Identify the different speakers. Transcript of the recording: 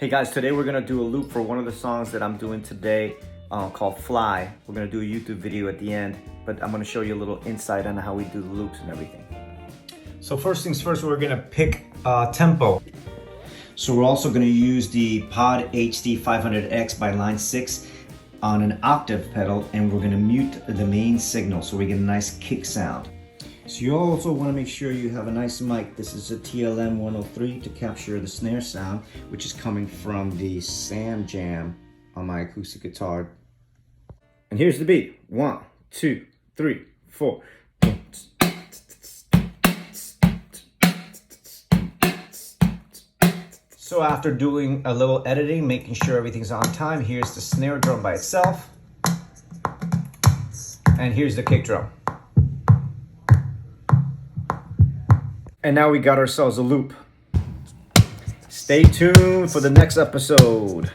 Speaker 1: Hey guys, today we're gonna do a loop for one of the songs that I'm doing today called Fly. We're gonna do a YouTube video at the end, but I'm gonna show you a little insight on how we do the loops and everything.
Speaker 2: So first things first, we're gonna pick tempo.
Speaker 1: So we're also gonna use the Pod HD 500X by Line 6 on an octave pedal, and we're gonna mute the main signal so we get a nice kick sound. So you also want to make sure you have a nice mic. This is a TLM 103 to capture the snare sound, which is coming from the Sam Jam on my acoustic guitar. And here's the beat. 1, 2, 3, 4.
Speaker 2: So after doing a little editing, making sure everything's on time, here's the snare drum by itself. And here's the kick drum.
Speaker 1: And now we got ourselves a loop. Stay tuned for the next episode.